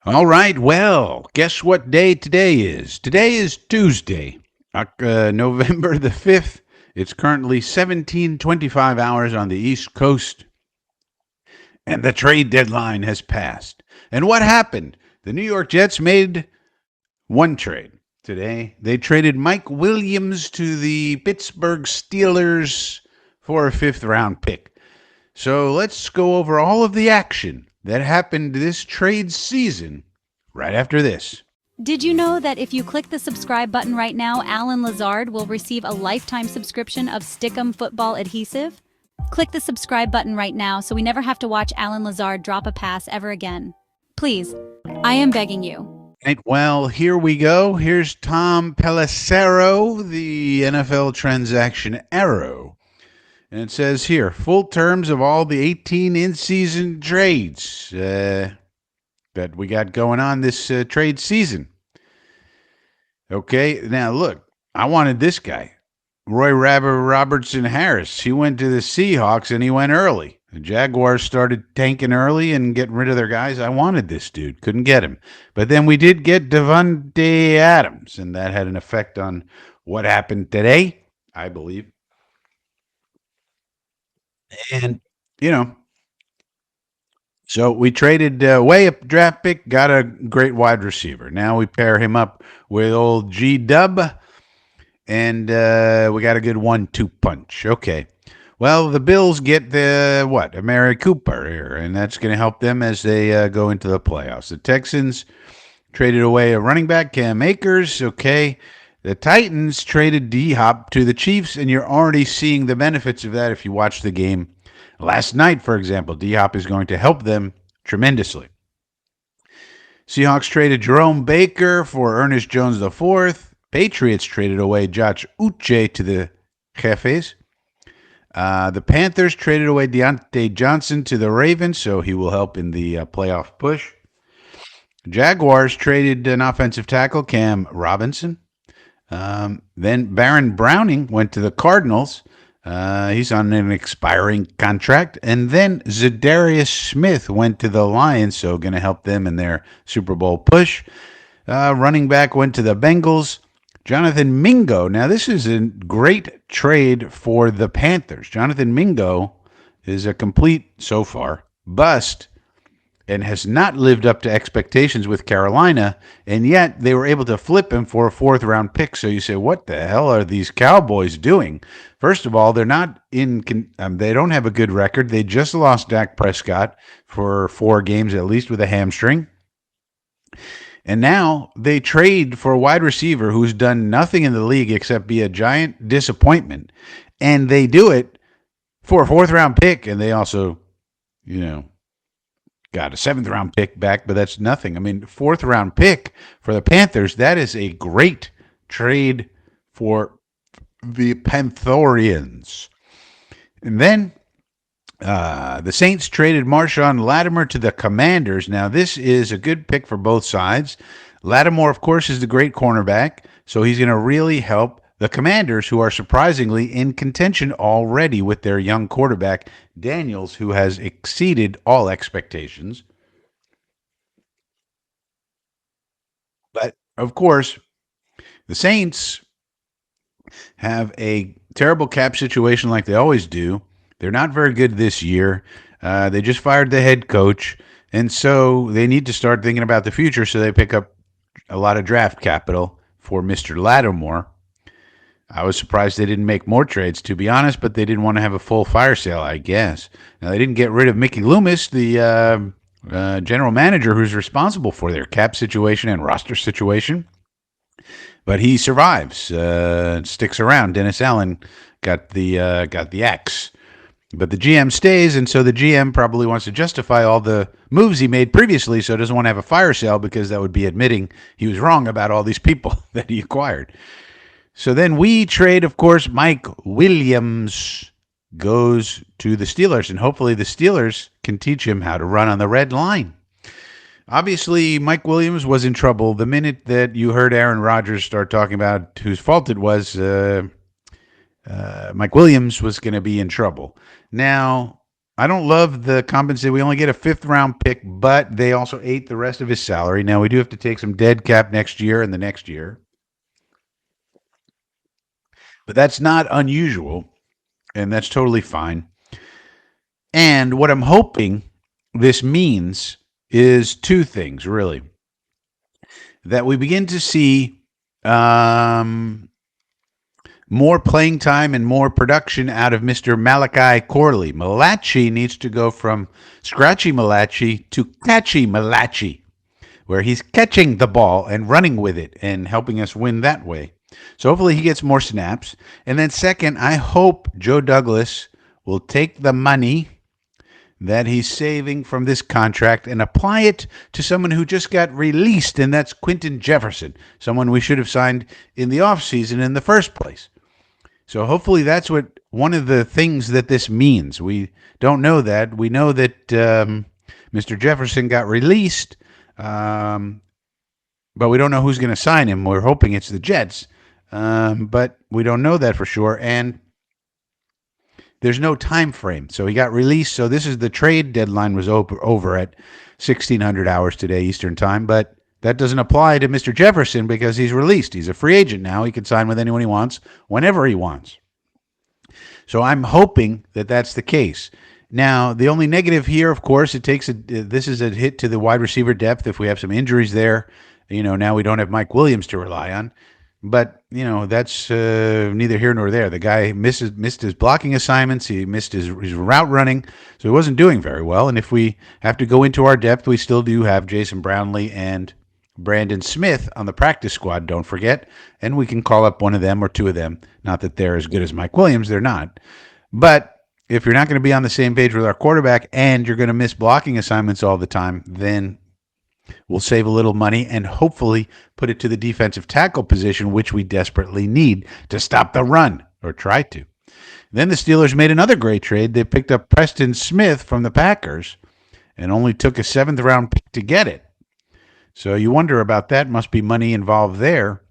All right. Well, guess what day today is? Today is Tuesday, November the 5th. It's currently 17:25 hours on the East Coast, and the trade deadline has passed. And what happened? The New York Jets made one trade today. They traded Mike Williams to the Pittsburgh Steelers for a fifth round pick. So let's go over all of the action that happened this trade season right after this. Did you know that if you click the subscribe button right now, Alan Lazard will receive a lifetime subscription of Stickum football adhesive? Click the subscribe button right now so we never have to watch Alan Lazard drop a pass ever again. Please, I am begging you. Right, well, here we go. Here's Tom Pelissero, the NFL transaction arrow. And it says here, full terms of all the 18 in-season trades that we got going on this trade season. Okay, now look, I wanted this guy, Roy Robertson Harris. He went to the Seahawks and he went early. The Jaguars started tanking early and getting rid of their guys. I wanted this dude, couldn't get him. But then we did get Devontae Adams, and that had an effect on what happened today, I believe. And, you know, so we traded way up draft pick, got a great wide receiver. Now we pair him up with old G Dub, and we got a good 1-2 punch. Okay. Well, the Bills get Amari Cooper here, and that's going to help them as they go into the playoffs. The Texans traded away a running back, Cam Akers. Okay. The Titans traded D-Hop to the Chiefs, and you're already seeing the benefits of that if you watch the game last night, for example. D-Hop is going to help them tremendously. Seahawks traded Jerome Baker for Ernest Jones IV. Patriots traded away Josh Uche to the Jefes. The Panthers traded away Deontay Johnson to the Ravens, so he will help in the playoff push. Jaguars traded an offensive tackle, Cam Robinson. Then Baron Browning went to the Cardinals. He's on an expiring contract. And then Zadarius Smith went to the Lions, so going to help them in their Super Bowl push. Running back went to the Bengals. Jonathan Mingo. Now, this is a great trade for the Panthers. Jonathan Mingo is a complete, so far, bust and has not lived up to expectations with Carolina, and yet they were able to flip him for a fourth-round pick. So you say, what the hell are these Cowboys doing? First of all, they're not they don't have a good record. They just lost Dak Prescott for 4 games at least with a hamstring. And now they trade for a wide receiver who's done nothing in the league except be a giant disappointment. And they do it for a fourth-round pick, and they also, got a 7th-round pick back, but that's nothing. I mean, 4th-round pick for the Panthers, that is a great trade for the Pantherians. And then the Saints traded Marshawn Lattimore to the Commanders. Now, this is a good pick for both sides. Lattimore, of course, is the great cornerback, so he's going to really help the Commanders, who are surprisingly in contention already with their young quarterback, Daniels, who has exceeded all expectations. But, of course, the Saints have a terrible cap situation like they always do. They're not very good this year. They just fired the head coach, and so they need to start thinking about the future, so they pick up a lot of draft capital for Mr. Lattimore. I was surprised they didn't make more trades, to be honest, but they didn't want to have a full fire sale, I guess. Now, they didn't get rid of Mickey Loomis, the general manager who's responsible for their cap situation and roster situation, but he survives, sticks around. Dennis Allen got the axe. But the GM stays, and so the GM probably wants to justify all the moves he made previously, so doesn't want to have a fire sale because that would be admitting he was wrong about all these people that he acquired. So then we trade, of course, Mike Williams goes to the Steelers, and hopefully the Steelers can teach him how to run on the red line. Obviously, Mike Williams was in trouble the minute that you heard Aaron Rodgers start talking about whose fault it was. Mike Williams was going to be in trouble. Now, I don't love the compensation. We only get a fifth round pick, but they also ate the rest of his salary. Now we do have to take some dead cap next year and the next year, but that's not unusual, and that's totally fine. And what I'm hoping this means is two things, really. That we begin to see more playing time and more production out of Mr. Malachi Corley. Malachi needs to go from scratchy Malachi to catchy Malachi, where he's catching the ball and running with it and helping us win that way. So hopefully he gets more snaps. And then second, I hope Joe Douglas will take the money that he's saving from this contract and apply it to someone who just got released, and that's Quinton Jefferson, someone we should have signed in the offseason in the first place. So hopefully that's what one of the things that this means. We don't know that. We know that Mr. Jefferson got released, but we don't know who's going to sign him. We're hoping it's the Jets, but we don't know that for sure. And there's no time frame. So he got released. So this is the trade deadline was over at 1600 hours today Eastern time, but that doesn't apply to Mr. Jefferson because he's released. He's a free agent now. He can sign with anyone he wants whenever he wants. So I'm hoping that that's the case. Now, the only negative here, of course, this is a hit to the wide receiver depth if we have some injuries there. Now we don't have Mike Williams to rely on. But, that's neither here nor there. The guy missed his blocking assignments. He missed his route running. So he wasn't doing very well. And if we have to go into our depth, we still do have Jason Brownlee and Brandon Smith on the practice squad, don't forget. And we can call up one of them or two of them. Not that they're as good as Mike Williams. They're not. But if you're not going to be on the same page with our quarterback and you're going to miss blocking assignments all the time, then we'll save a little money and hopefully put it to the defensive tackle position, which we desperately need to stop the run, or try to. Then the Steelers made another great trade. They picked up Preston Smith from the Packers and only took a seventh-round pick to get it. So you wonder about that. Must be money involved there.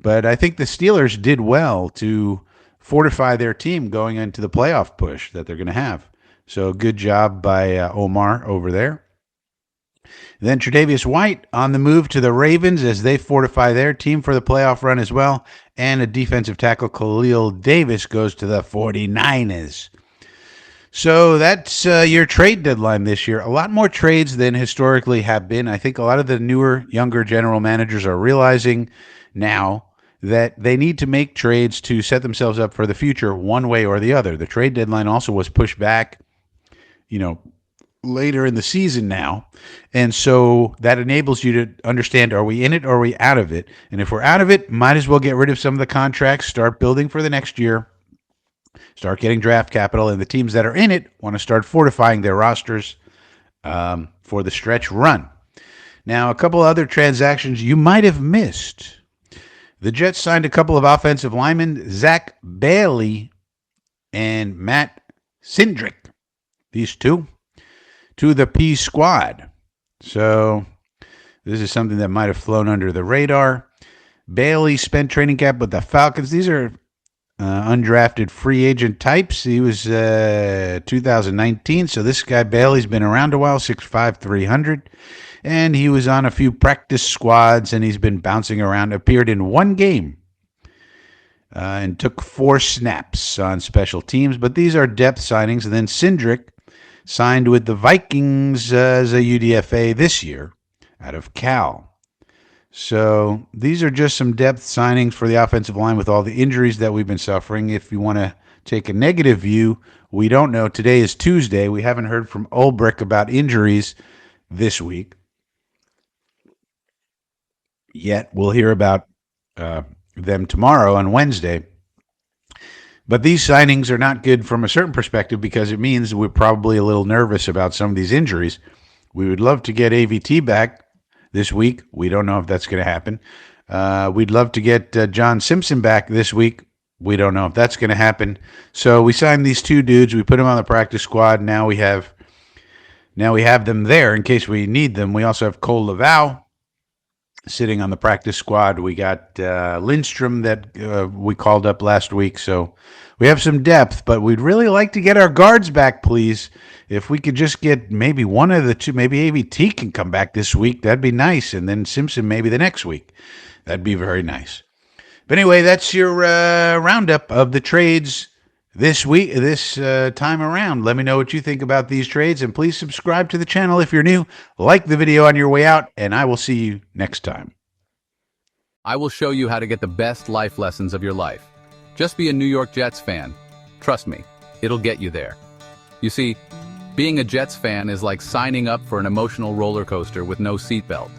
But I think the Steelers did well to fortify their team going into the playoff push that they're going to have. So good job by Omar over there. Then Tre'Davious White on the move to the Ravens as they fortify their team for the playoff run as well. And a defensive tackle, Khalil Davis, goes to the 49ers. So that's your trade deadline this year. A lot more trades than historically have been. I think a lot of the newer, younger general managers are realizing now that they need to make trades to set themselves up for the future one way or the other. The trade deadline also was pushed back, later in the season now. And so that enables you to understand, are we in it or are we out of it? And if we're out of it, might as well get rid of some of the contracts, start building for the next year, start getting draft capital. And the teams that are in it want to start fortifying their rosters for the stretch run. Now, a couple other transactions you might have missed. The Jets signed a couple of offensive linemen, Zach Bailey and Matt Sindrick. These two to the P squad. So this is something that might have flown under the radar. Bailey spent training camp with the Falcons. These are undrafted free agent types. He was 2019. So this guy Bailey's been around a while, 6'5", 300. And he was on a few practice squads, and he's been bouncing around. Appeared in one game and took 4 snaps on special teams. But these are depth signings. And then Sindrick signed with the Vikings as a UDFA this year out of Cal. So these are just some depth signings for the offensive line with all the injuries that we've been suffering. If you want to take a negative view, we don't know. Today is Tuesday. We haven't heard from Ulbrich about injuries this week yet. We'll hear about them tomorrow on Wednesday. But these signings are not good from a certain perspective because it means we're probably a little nervous about some of these injuries. We would love to get AVT back this week. We don't know if that's going to happen. We'd love to get John Simpson back this week. We don't know if that's going to happen. So we signed these two dudes. We put them on the practice squad. Now we have them there in case we need them. We also have Cole Laval sitting on the practice squad. We got Lindstrom that we called up last week, so we have some depth. But we'd really like to get our guards back, please. If we could just get maybe one of the two, maybe AVT can come back this week, that'd be nice, and then Simpson maybe the next week. That'd be very nice. But anyway, that's your roundup of the trades this week, this time around. Let me know what you think about these trades, and please subscribe to the channel if you're new. Like the video on your way out, and I will see you next time. I will show you how to get the best life lessons of your life. Just be a New York Jets fan. Trust me, it'll get you there. You see, being a Jets fan is like signing up for an emotional roller coaster with no seatbelt.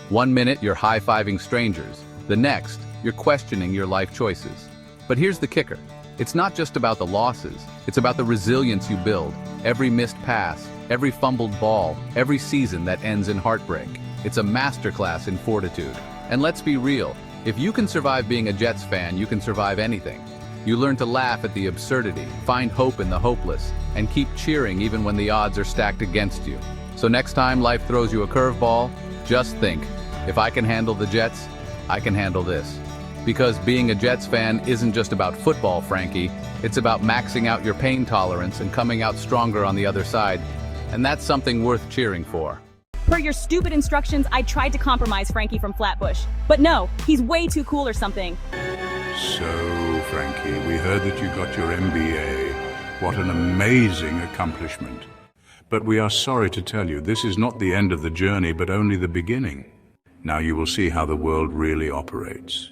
1 minute you're high-fiving strangers, the next you're questioning your life choices. But here's the kicker. It's not just about the losses, it's about the resilience you build. Every missed pass, every fumbled ball, every season that ends in heartbreak. It's a masterclass in fortitude. And let's be real, if you can survive being a Jets fan, you can survive anything. You learn to laugh at the absurdity, find hope in the hopeless, and keep cheering even when the odds are stacked against you. So next time life throws you a curveball, just think, if I can handle the Jets, I can handle this. Because being a Jets fan isn't just about football, Frankie. It's about maxing out your pain tolerance and coming out stronger on the other side. And that's something worth cheering for. Per your stupid instructions, I tried to compromise Frankie from Flatbush. But no, he's way too cool or something. So, Frankie, we heard that you got your MBA. What an amazing accomplishment. But we are sorry to tell you, this is not the end of the journey, but only the beginning. Now you will see how the world really operates.